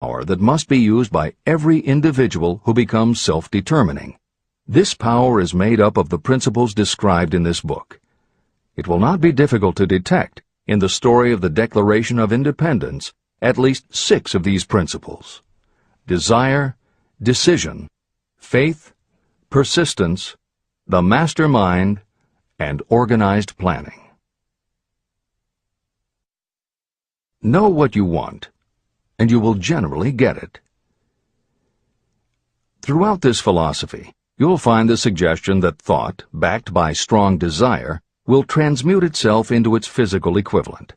power that must be used by every individual who becomes self-determining. This power is made up of the principles described in this book. It will not be difficult to detect, in the story of the Declaration of Independence, at least 6 of these principles: desire, decision, faith, persistence, the mastermind, and organized planning. Know what you want, and you will generally get it. Throughout this philosophy, you'll find the suggestion that thought, backed by strong desire, will transmute itself into its physical equivalent.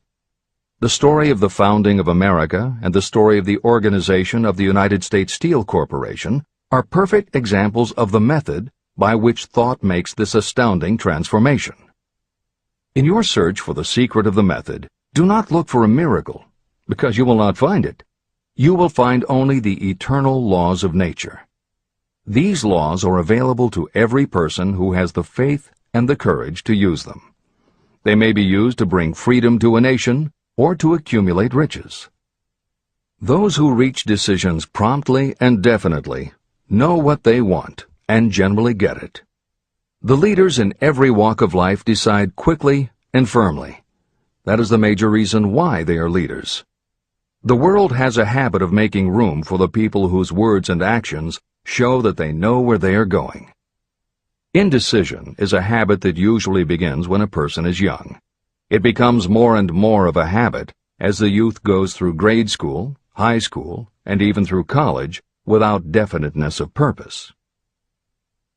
The story of the founding of America and the story of the organization of the United States Steel Corporation are perfect examples of the method by which thought makes this astounding transformation. In your search for the secret of the method, do not look for a miracle, because you will not find it. You will find only the eternal laws of nature. These laws are available to every person who has the faith and the courage to use them. They may be used to bring freedom to a nation or to accumulate riches. Those who reach decisions promptly and definitely know what they want and generally get it. The leaders in every walk of life decide quickly and firmly. That is the major reason why they are leaders. The world has a habit of making room for the people whose words and actions show that they know where they are going. Indecision is a habit that usually begins when a person is young. It becomes more and more of a habit as the youth goes through grade school, high school, and even through college without definiteness of purpose.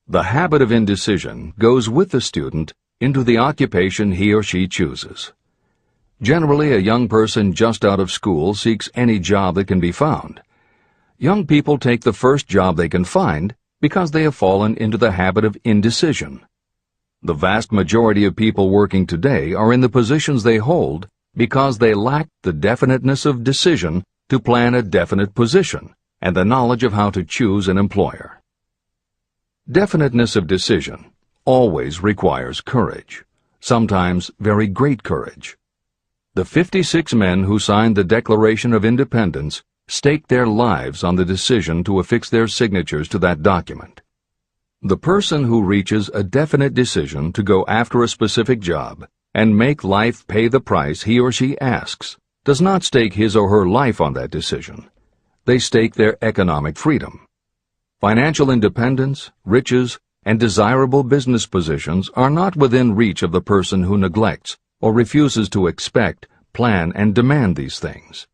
The habit of indecision goes with the student into the occupation he or she chooses. Generally, a young person just out of school seeks any job that can be found. Young people take the first job they can find because they have fallen into the habit of indecision. The vast majority of people working today are in the positions they hold because they lack the definiteness of decision to plan a definite position and the knowledge of how to choose an employer. Definiteness of decision always requires courage, sometimes very great courage. The 56 men who signed the Declaration of Independence staked their lives on the decision to affix their signatures to that document. The person who reaches a definite decision to go after a specific job and make life pay the price he or she asks does not stake his or her life on that decision. They stake their economic freedom. Financial independence, riches, and desirable business positions are not within reach of the person who neglects or refuses to expect, plan, and demand these things.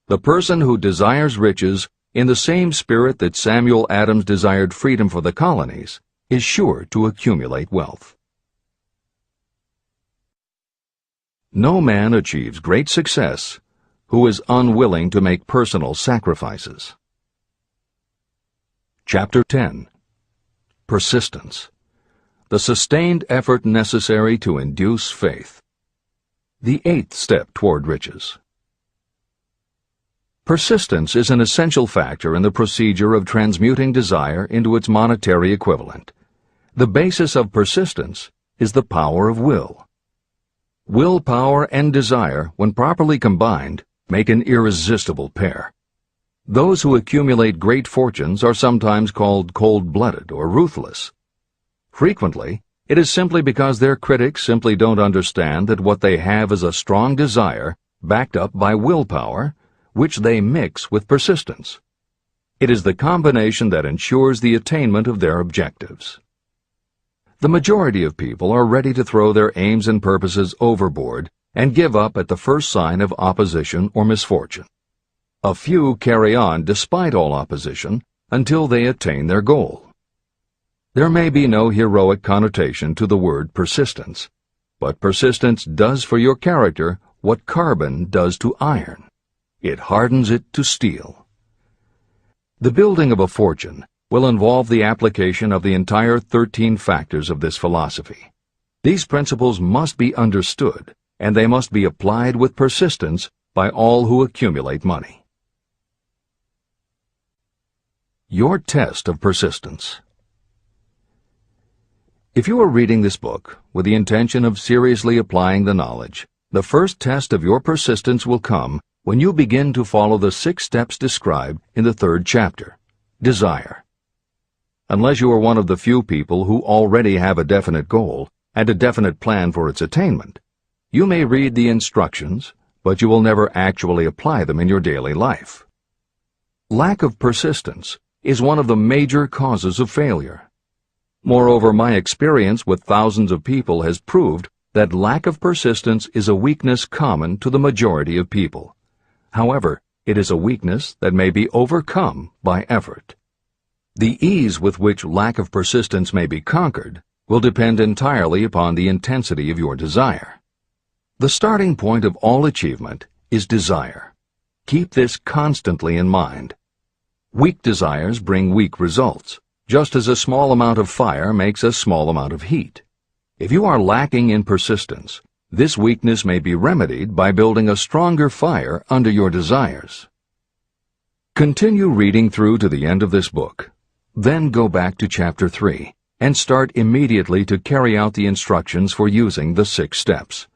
The person who desires riches in the same spirit that Samuel Adams desired freedom for the colonies is sure to accumulate wealth. No man achieves great success who is unwilling to make personal sacrifices. Chapter 10. Persistence. The sustained effort necessary to induce faith. The 8th step toward riches. Persistence is an essential factor in the procedure of transmuting desire into its monetary equivalent. The basis of persistence is the power of will. Willpower and desire, when properly combined, make an irresistible pair. Those who accumulate great fortunes are sometimes called cold-blooded or ruthless. Frequently, it is simply because their critics simply don't understand that what they have is a strong desire, backed up by willpower, which they mix with persistence. It is the combination that ensures the attainment of their objectives. The majority of people are ready to throw their aims and purposes overboard and give up at the first sign of opposition or misfortune. A few carry on despite all opposition until they attain their goal. There may be no heroic connotation to the word persistence, but persistence does for your character what carbon does to iron. It hardens it to steel. The building of a fortune will involve the application of the entire 13 factors of this philosophy. These principles must be understood, and they must be applied with persistence by all who accumulate money. Your test of persistence. If you are reading this book with the intention of seriously applying the knowledge, the first test of your persistence will come when you begin to follow the 6 steps described in the 3rd chapter, Desire. Unless you are one of the few people who already have a definite goal and a definite plan for its attainment, you may read the instructions, but you will never actually apply them in your daily life. Lack of persistence is one of the major causes of failure. Moreover, my experience with thousands of people has proved that lack of persistence is a weakness common to the majority of people. However, it is a weakness that may be overcome by effort. The ease with which lack of persistence may be conquered will depend entirely upon the intensity of your desire. The starting point of all achievement is desire. Keep this constantly in mind. Weak desires bring weak results, just as a small amount of fire makes a small amount of heat. If you are lacking in persistence, this weakness may be remedied by building a stronger fire under your desires. Continue reading through to the end of this book. Then go back to Chapter 3 and start immediately to carry out the instructions for using the 6 steps.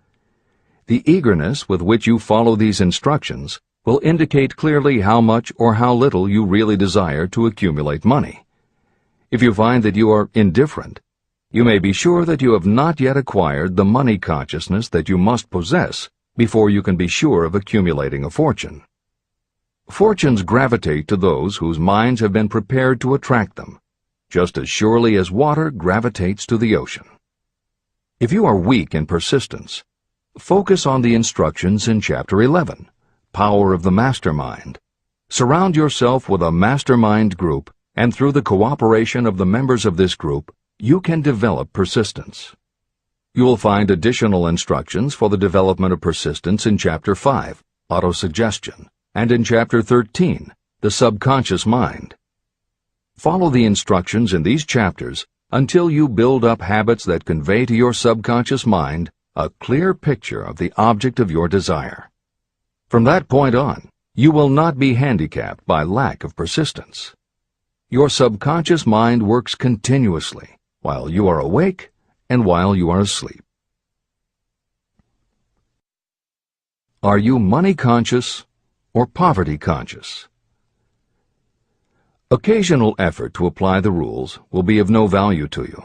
The eagerness with which you follow these instructions will indicate clearly how much or how little you really desire to accumulate money. If you find that you are indifferent, you may be sure that you have not yet acquired the money consciousness that you must possess before you can be sure of accumulating a fortune. Fortunes gravitate to those whose minds have been prepared to attract them, just as surely as water gravitates to the ocean. If you are weak in persistence, focus on the instructions in Chapter 11, Power of the Mastermind. Surround yourself with a mastermind group, and through the cooperation of the members of this group, you can develop persistence. You will find additional instructions for the development of persistence in Chapter 5, Autosuggestion, and in Chapter 13, The Subconscious Mind. Follow the instructions in these chapters until you build up habits that convey to your subconscious mind a clear picture of the object of your desire. From that point on, you will not be handicapped by lack of persistence. Your subconscious mind works continuously while you are awake and while you are asleep. Are you money conscious or poverty conscious? Occasional effort to apply the rules will be of no value to you.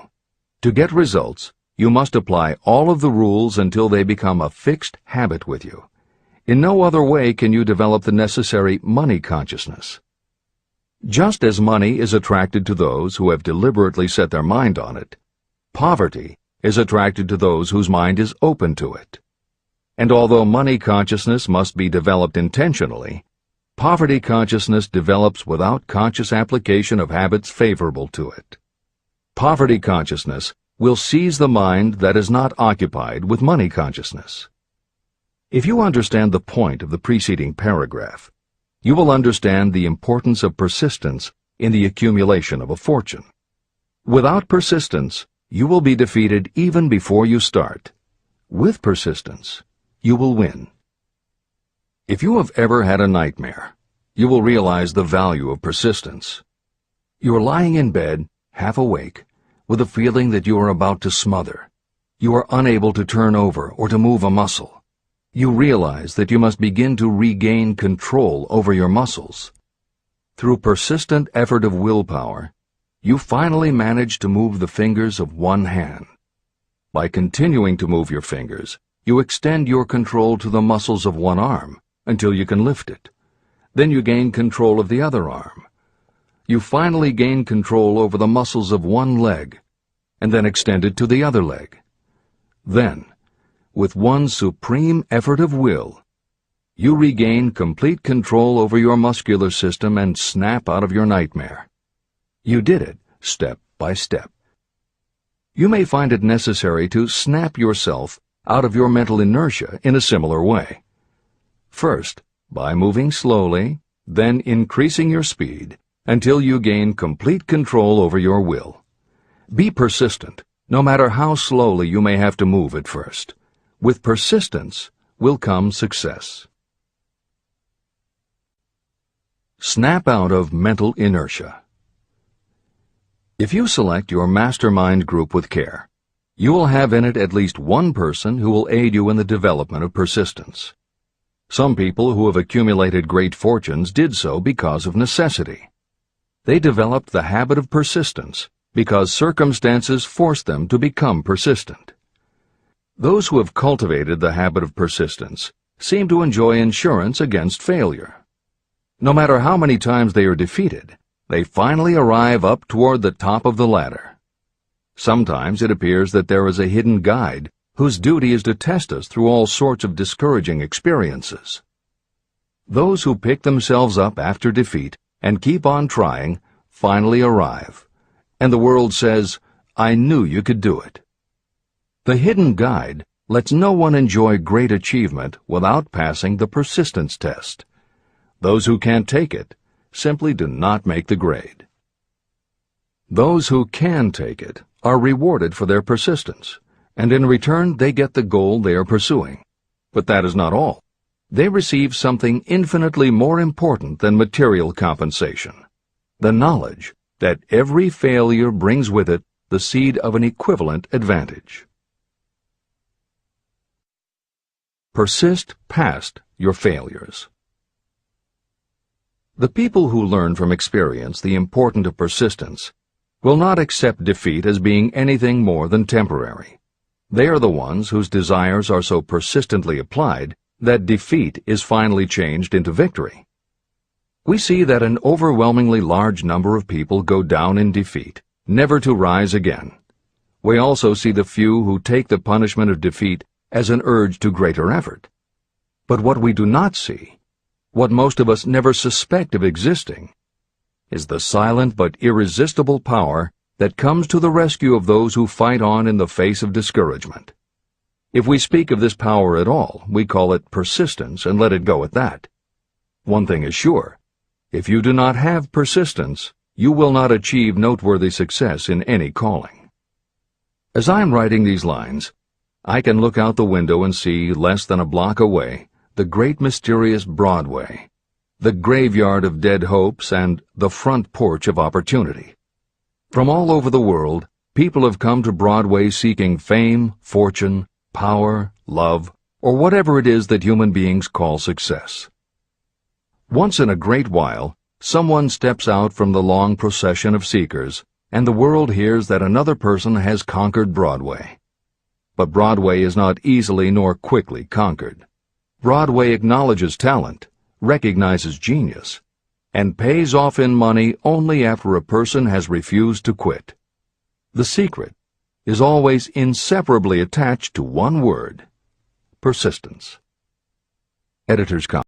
To get results, you must apply all of the rules until they become a fixed habit with you. In no other way can you develop the necessary money consciousness. Just as money is attracted to those who have deliberately set their mind on it, poverty is attracted to those whose mind is open to it. And although money consciousness must be developed intentionally, poverty consciousness develops without conscious application of habits favorable to it. Poverty consciousness will seize the mind that is not occupied with money consciousness. If you understand the point of the preceding paragraph, you will understand the importance of persistence in the accumulation of a fortune. Without persistence, you will be defeated even before you start. With persistence, you will win. If you have ever had a nightmare, you will realize the value of persistence. You are lying in bed, half awake, with a feeling that you are about to smother. You are unable to turn over or to move a muscle. You realize that you must begin to regain control over your muscles. Through persistent effort of willpower, you finally manage to move the fingers of one hand. By continuing to move your fingers, you extend your control to the muscles of one arm until you can lift it. Then you gain control of the other arm. You finally gain control over the muscles of one leg, and then extend it to the other leg. Then, with one supreme effort of will, you regain complete control over your muscular system and snap out of your nightmare. You did it step by step. You may find it necessary to snap yourself out of your mental inertia in a similar way. First, by moving slowly, then increasing your speed until you gain complete control over your will. Be persistent, no matter how slowly you may have to move at first. With persistence will come success. Snap out of mental inertia. If you select your mastermind group with care, you will have in it at least one person who will aid you in the development of persistence. Some people who have accumulated great fortunes did so because of necessity. They developed the habit of persistence because circumstances forced them to become persistent. Those who have cultivated the habit of persistence seem to enjoy insurance against failure. No matter how many times they are defeated, they finally arrive up toward the top of the ladder. Sometimes it appears that there is a hidden guide whose duty is to test us through all sorts of discouraging experiences. Those who pick themselves up after defeat and keep on trying finally arrive, and the world says, "I knew you could do it." The hidden guide lets no one enjoy great achievement without passing the persistence test. Those who can't take it simply do not make the grade. Those who can take it are rewarded for their persistence, and in return they get the goal they are pursuing. But that is not all. They receive something infinitely more important than material compensation: the knowledge that every failure brings with it the seed of an equivalent advantage. Persist past your failures. The people who learn from experience the importance of persistence will not accept defeat as being anything more than temporary. They are the ones whose desires are so persistently applied that defeat is finally changed into victory. We see that an overwhelmingly large number of people go down in defeat, never to rise again. We also see the few who take the punishment of defeat as an urge to greater effort. But what we do not see, what most of us never suspect of existing, is the silent but irresistible power that comes to the rescue of those who fight on in the face of discouragement. If we speak of this power at all, we call it persistence and let it go at that. One thing is sure: if you do not have persistence, you will not achieve noteworthy success in any calling. As I am writing these lines, I can look out the window and see, less than a block away, the great mysterious Broadway, the graveyard of dead hopes and the front porch of opportunity. From all over the world, people have come to Broadway seeking fame, fortune, power, love, or whatever it is that human beings call success. Once in a great while, someone steps out from the long procession of seekers, and the world hears that another person has conquered Broadway. But Broadway is not easily nor quickly conquered. Broadway acknowledges talent, recognizes genius, and pays off in money only after a person has refused to quit. The secret is always inseparably attached to one word: persistence. Editor's comment.